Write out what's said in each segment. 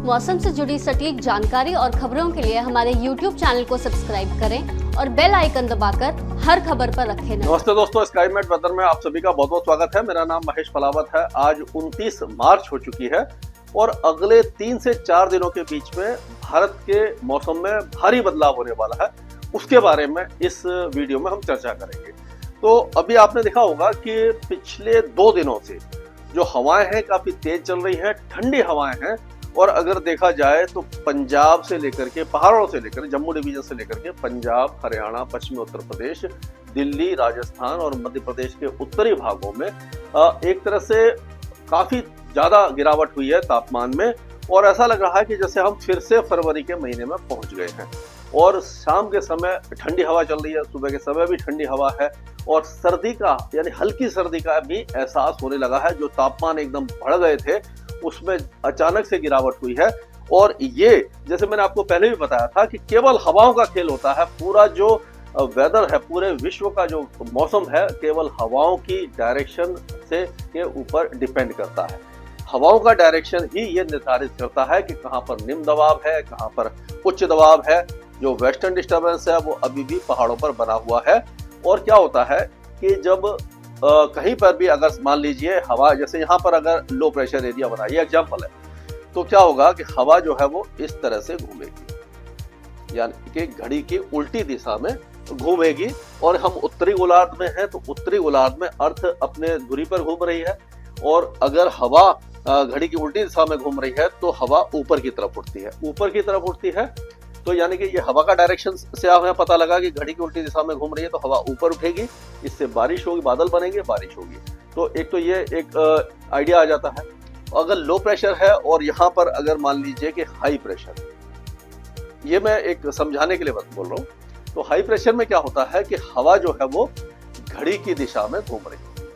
मौसम से जुड़ी सटीक जानकारी और खबरों के लिए हमारे YouTube चैनल को सब्सक्राइब करें और बेल आइकन दबाकर हर खबर पर रखें नजर। नमस्ते दोस्तों, स्काईमेट वेदर में आप सभी का बहुत बहुत स्वागत है। मेरा नाम महेश फलावत है। आज 29 मार्च हो चुकी है और अगले 3 से 4 दिनों के बीच में भारत के मौसम में भारी बदलाव होने वाला है। उसके बारे में इस वीडियो में हम चर्चा करेंगे। तो अभी आपने देखा होगा कि पिछले 2 दिनों से जो हवाएं हैं काफी तेज चल रही हैं, ठंडी हवाएं हैं। और अगर देखा जाए तो पंजाब से लेकर के, पहाड़ों से लेकर, जम्मू डिवीजन से लेकर के पंजाब, हरियाणा, पश्चिमी उत्तर प्रदेश, दिल्ली, राजस्थान और मध्य प्रदेश के उत्तरी भागों में एक तरह से काफी ज्यादा गिरावट हुई है तापमान में। और ऐसा लग रहा है कि जैसे हम फिर से फरवरी के महीने में पहुंच गए हैं। और शाम के समय ठंडी हवा चल रही है, सुबह के समय भी ठंडी हवा है और सर्दी का यानी हल्की सर्दी का भी एहसास होने लगा है। जो तापमान एकदम बढ़ गए थे उसमें अचानक से गिरावट हुई है। और ये जैसे मैंने आपको पहले भी बताया था कि केवल हवाओं का खेल होता है। पूरा जो वेदर है, पूरे विश्व का जो मौसम है, केवल हवाओं की डायरेक्शन से के ऊपर डिपेंड करता है। हवाओं का डायरेक्शन ही ये निर्धारित करता है कि कहाँ पर निम्न दबाव है, कहाँ पर उच्च दबाव है। जो वेस्टर्न डिस्टर्बेंस है वो अभी भी पहाड़ों पर बना हुआ है। और क्या होता है कि जब कहीं पर भी अगर मान लीजिए हवा, जैसे यहाँ पर अगर लो प्रेशर एरिया बना, ये एग्जाम्पल है, तो क्या होगा कि हवा जो है वो इस तरह से घूमेगी, यानी कि घड़ी की उल्टी दिशा में घूमेगी। और हम उत्तरी गोलार्ध में हैं तो उत्तरी गोलार्ध में अर्थ अपने धुरी पर घूम रही है। और अगर हवा घड़ी की उल्टी दिशा में घूम रही है तो हवा ऊपर की तरफ उठती है, ऊपर की तरफ उठती है। तो यानी कि ये हवा का डायरेक्शन से हमें पता लगा कि घड़ी की उल्टी दिशा में घूम रही है तो हवा ऊपर उठेगी, इससे बारिश होगी, बादल बनेंगे, बारिश होगी। तो एक तो ये एक आइडिया आ जाता है। अगर लो प्रेशर है और यहाँ पर अगर मान लीजिए कि हाई प्रेशर, ये मैं एक समझाने के लिए बोल रहा हूँ। तो हाई प्रेशर में क्या होता है कि हवा जो है वो घड़ी की दिशा में घूम रही है,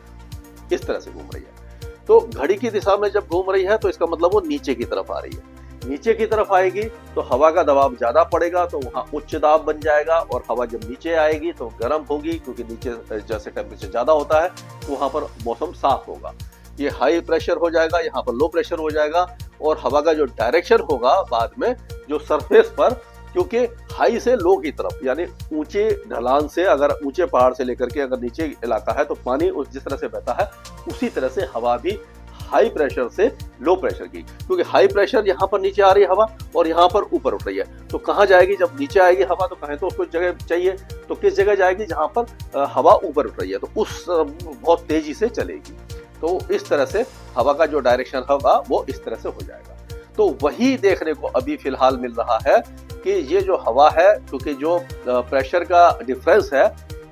इस तरह से घूम रही है। तो घड़ी की दिशा में जब घूम रही है तो इसका मतलब वो नीचे की तरफ आ रही है। नीचे की तरफ आएगी तो हवा का दबाव ज्यादा पड़ेगा, तो वहां उच्च दाब बन जाएगा। और हवा जब नीचे आएगी तो गर्म होगी, क्योंकि नीचे जैसे टेम्परेचर ज्यादा होता है तो वहां पर मौसम साफ होगा। ये हाई प्रेशर हो जाएगा, यहाँ पर लो प्रेशर हो जाएगा। और हवा का जो डायरेक्शन होगा बाद में जो सरफेस पर, क्योंकि हाई से लो की तरफ, यानी ऊंचे ढलान से, अगर ऊंचे पहाड़ से लेकर के अगर नीचे इलाका है तो पानी उस जिस तरह से बहता है उसी तरह से हवा भी हाई प्रेशर से लो प्रेशर की, क्योंकि हाई प्रेशर यहाँ पर नीचे आ रही है हवा और यहाँ पर ऊपर उठ रही है। तो कहाँ जाएगी जब नीचे आएगी हवा, तो कहीं तो उसको जगह चाहिए, तो किस जगह जाएगी जहाँ पर हवा ऊपर उठ रही है, तो उस बहुत तेजी से चलेगी। तो इस तरह से हवा का जो डायरेक्शन होगा वो इस तरह से हो जाएगा। तो वही देखने को अभी फिलहाल मिल रहा है कि ये जो हवा है, क्योंकि जो प्रेशर का डिफरेंस है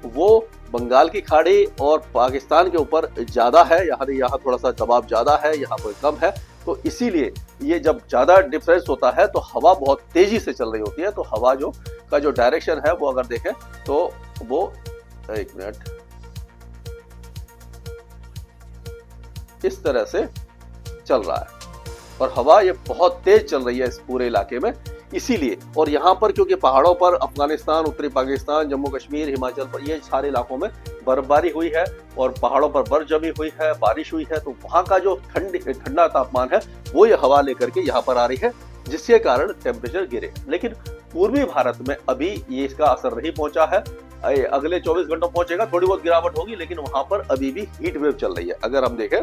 वो बंगाल की खाड़ी और पाकिस्तान के ऊपर ज्यादा है, यहाँ थोड़ा सा दबाव ज्यादा है, यहाँ पर कम है। तो इसीलिए ये जब ज्यादा डिफरेंस होता है तो हवा बहुत तेजी से चल रही होती है। तो हवा का जो डायरेक्शन है वो अगर देखें तो वो, एक मिनट, इस तरह से चल रहा है। और हवा ये बहुत तेज चल रही है इस पूरे इलाके में, इसीलिए। और यहाँ पर क्योंकि पहाड़ों पर अफगानिस्तान, उत्तरी पाकिस्तान, जम्मू कश्मीर, हिमाचल पर, ये सारे इलाकों में बर्फबारी हुई है और पहाड़ों पर बर्फ जमी हुई है, बारिश हुई है। तो वहाँ का जो ठंडा तापमान है वो ये हवा लेकर के यहाँ पर आ रही है, जिसके कारण टेम्परेचर गिरे। लेकिन पूर्वी भारत में अभी ये इसका असर नहीं पहुंचा है। अगले 24 घंटों पहुंचेगा, थोड़ी बहुत गिरावट होगी, लेकिन वहां पर अभी भी हीट वेव चल रही है। अगर हम देखें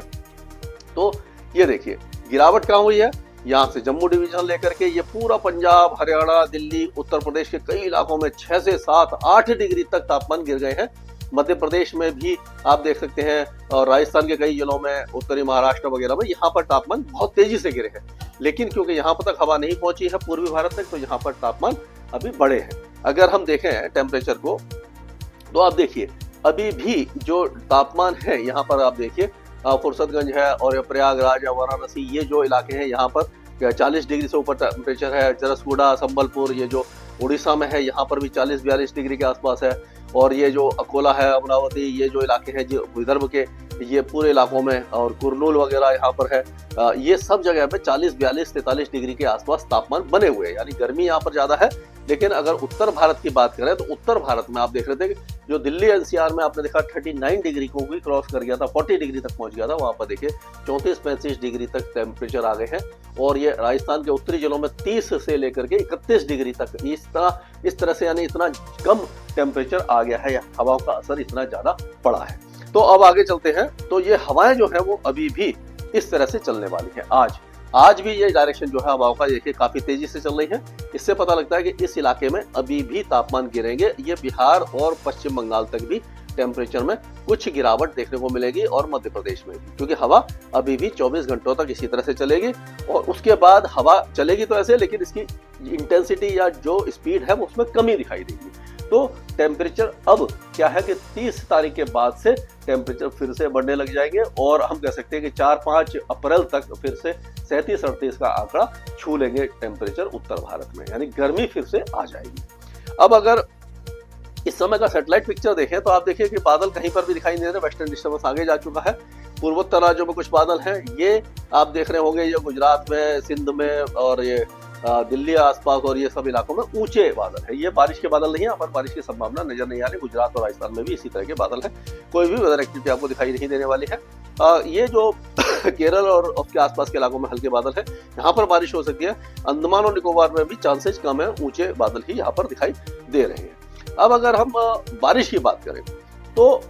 तो ये देखिए गिरावट कहाँ हुई है, यहाँ से जम्मू डिवीजन लेकर के ये पूरा पंजाब, हरियाणा, दिल्ली, उत्तर प्रदेश के कई इलाकों में 6 से 7, 8 डिग्री तक तापमान गिर गए हैं। मध्य प्रदेश में भी आप देख सकते हैं, और राजस्थान के कई जिलों में, उत्तरी महाराष्ट्र वगैरह में यहाँ पर तापमान बहुत तेजी से गिरे हैं। लेकिन क्योंकि यहाँ पर तक हवा नहीं पहुंची है पूर्वी भारत तक, तो यहाँ पर तापमान अभी बढ़े हैं। अगर हम देखें टेम्परेचर को तो आप देखिए अभी भी जो तापमान है यहाँ पर, आप देखिए फुर्सतगंज है और प्रयागराज या वाराणसी, ये जो इलाके हैं यहाँ पर 40 डिग्री से ऊपर टेम्परेचर है। जरसगुड़ा, संबलपुर, ये जो उड़ीसा में है, यहाँ पर भी 40-42 डिग्री के आसपास है। और ये जो अकोला है, अमरावती, ये जो इलाके हैं जो विदर्भ के, ये पूरे इलाकों में, और कुरनूल वगैरह यहाँ पर है, ये सब जगह पे 40, 42, 43 डिग्री के आसपास तापमान बने हुए हैं। यानी गर्मी यहाँ पर ज्यादा है। लेकिन अगर उत्तर भारत की बात करें तो उत्तर भारत में आप देख रहे थे जो दिल्ली एनसीआर में आपने देखा 39 डिग्री को भी क्रॉस कर गया था, 40 डिग्री तक पहुंच गया था, वहां पर देखिए 34-35 डिग्री तक टेम्परेचर आ गए हैं। और ये राजस्थान के उत्तरी जिलों में 30 से लेकर के 31 डिग्री तक इस तरह से यानी इतना कम टेम्परेचर आ गया है, हवाओं का असर इतना ज्यादा पड़ा है। तो अब आगे चलते हैं। तो ये हवाएं जो है वो अभी भी इस तरह से चलने वाली है। आज भी ये डायरेक्शन जो है हवाओं का देखिए काफी तेजी से चल रही है। इससे पता लगता है कि इस इलाके में अभी भी तापमान गिरेंगे। ये बिहार और पश्चिम बंगाल तक भी टेम्परेचर में कुछ गिरावट देखने को मिलेगी और मध्य प्रदेश में भी, क्योंकि हवा अभी भी 24 घंटों तक इसी तरह से चलेगी। और उसके बाद हवा चलेगी तो ऐसे, लेकिन इसकी इंटेंसिटी या जो स्पीड है वो उसमें कमी दिखाई देगी। तो टेम्परेचर अब क्या है कि 30 तारीख के बाद से टेम्परेचर फिर से बढ़ने लग जाएंगे और हम कह सकते हैं कि 4-5 अप्रैल तक फिर से 37-38 का आंकड़ा छू लेंगे टेम्परेचर उत्तर भारत में, यानी गर्मी फिर से आ जाएगी। अब अगर इस समय का सैटेलाइट पिक्चर देखें तो आप देखिए कि बादल कहीं पर भी दिखाई नहीं दे रहे, वेस्टर्न डिस्टर्बेंस आगे जा चुका है। पूर्वोत्तर राज्यों में कुछ बादल हैं, ये आप देख रहे होंगे, ये गुजरात में, सिंध में और ये दिल्ली आसपास और ये सब इलाकों में ऊंचे बादल है। ये बारिश के बादल नहीं है, यहाँ पर बारिश की संभावना नजर नहीं आ रही। गुजरात और राजस्थान में भी इसी तरह के बादल है, कोई भी वेदर एक्टिविटी आपको दिखाई नहीं देने वाली है। ये जो केरल और उसके आसपास के इलाकों में हल्के बादल है, यहाँ पर बारिश हो सकती है। अंडमान और निकोबार में भी चांसेस कम है, ऊंचे बादल ही यहाँ पर दिखाई दे रहे हैं। अब अगर हम बारिश की बात करें तो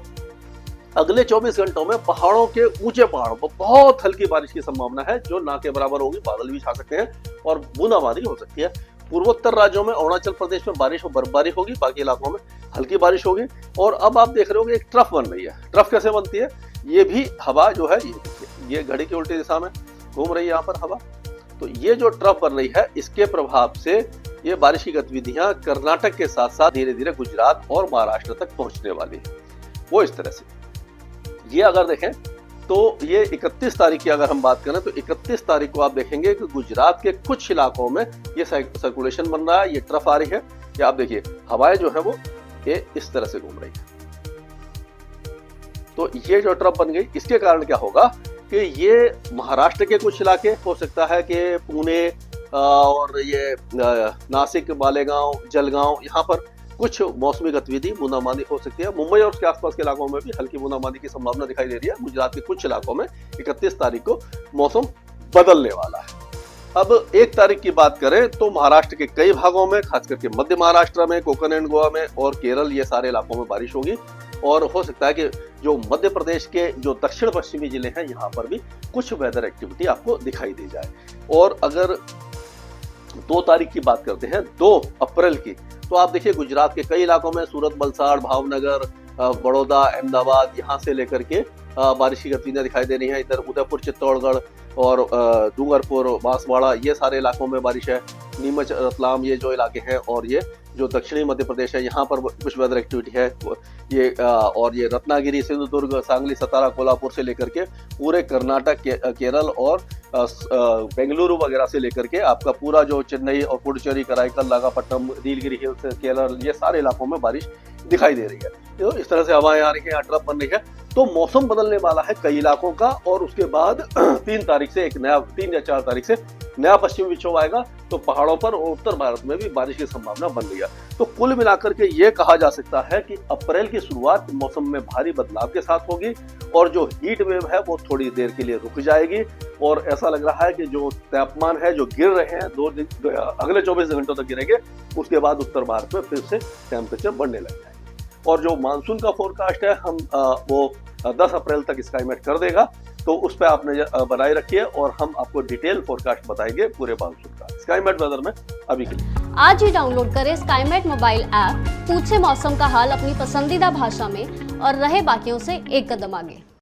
अगले 24 घंटों में पहाड़ों के ऊंचे पहाड़ों पर बहुत हल्की बारिश की संभावना है, जो ना के बराबर होगी, बादल भी छा सकते हैं और बूंदाबांदी हो सकती है। पूर्वोत्तर राज्यों में, अरुणाचल प्रदेश में बारिश और बर्फबारी होगी, बाकी इलाकों में हल्की बारिश होगी। और अब आप देख रहे होंगे एक ट्रफ बन रही है। ट्रफ कैसे बनती है? ये भी हवा जो है ये घड़ी की उल्टी दिशा में घूम रही है यहाँ पर हवा। तो ये जो ट्रफ बन रही है, इसके प्रभाव से ये बारिश की गतिविधियां कर्नाटक के साथ साथ धीरे धीरे गुजरात और महाराष्ट्र तक पहुंचने वाली है। वो इस तरह से ये अगर देखें तो ये 31 तारीख की अगर हम बात करें तो 31 तारीख को आप देखेंगे कि गुजरात के कुछ इलाकों में ये सर्कुलेशन बन रहा है, ये ट्रफ आ रही है। ये आप देखिए हवाएं जो है वो ये इस तरह से घूम रही है। तो ये जो ट्रफ बन गई, इसके कारण क्या होगा कि ये महाराष्ट्र के कुछ इलाके, हो सकता है कि पुणे और ये नासिक, मालेगांव, जलगांव, यहाँ पर कुछ मौसमी गतिविधि बूंदाबांदी हो सकती है। मुंबई और उसके आसपास के इलाकों में भी हल्की बूंदाबांदी की संभावना दिखाई दे रही है। गुजरात के कुछ इलाकों में 31 तारीख को मौसम बदलने वाला है। अब 1 तारीख की बात करें तो महाराष्ट्र के कई भागों में, खास करके मध्य महाराष्ट्र में, कोंकण एंड गोवा में और केरल, ये सारे इलाकों में बारिश होगी। और हो सकता है कि जो मध्य प्रदेश के जो दक्षिण पश्चिमी जिले हैं, यहाँ पर भी कुछ वेदर एक्टिविटी आपको दिखाई दे जाए। और अगर 2 तारीख की बात करते हैं, 2 अप्रैल की, तो आप देखिए गुजरात के कई इलाकों में, सूरत, वलसाड़, भावनगर, बड़ौदा, अहमदाबाद, यहाँ से लेकर के बारिश की गतिविधियां दिखाई दे रही हैं। इधर उदयपुर, चित्तौड़गढ़ और डूंगरपुर, बांसवाड़ा, ये सारे इलाकों में बारिश है। नीमच, रतलाम, ये जो इलाके हैं, और ये जो दक्षिणी मध्य प्रदेश है, यहाँ पर कुछ वेदर एक्टिविटी है। ये और ये रत्नागिरी, सिंधुदुर्ग, सांगली, सतारा, कोल्हापुर से लेकर के पूरे कर्नाटक, केरल और बेंगलुरु वगैरह से लेकर के आपका पूरा जो चेन्नई और पुडुचेरी, कराईकल, नागापट्टनम, नीलगिरी हिल्स, केरल, ये सारे इलाकों में बारिश दिखाई दे रही है। तो इस तरह से हवाएं आ रही है, ट्रफ बन रही है। तो मौसम बदलने वाला है कई इलाकों का। और उसके बाद 3 तारीख से एक नया, 3 या 4 तारीख से नया पश्चिमी विक्षोभ आएगा, तो पहाड़ों पर और उत्तर भारत में भी बारिश की संभावना बन रही है। तो कुल मिलाकर के ये कहा जा सकता है कि अप्रैल की शुरुआत मौसम में भारी बदलाव के साथ होगी और जो हीट वेव है वो थोड़ी देर के लिए रुक जाएगी। और ऐसा लग रहा है कि जो तापमान है, जो गिर रहे हैं, अगले 24 घंटों तक गिरेंगे। उसके बाद उत्तर भारत में फिर से टेम्परेचर बढ़ने लग जाएंगे। और जो मानसून का फोरकास्ट है, हम वो 10 अप्रैल तक स्काईमेट कर देगा, तो उस पर आप नजर बनाए रखिए और हम आपको डिटेल फोरकास्ट बताएंगे पूरे मानसून का स्काईमेट वेदर में। अभी के लिए आज ही डाउनलोड करें स्काईमेट मोबाइल ऐप, पूछे मौसम का हाल अपनी पसंदीदा भाषा में और रहे बाकियों से एक कदम आगे।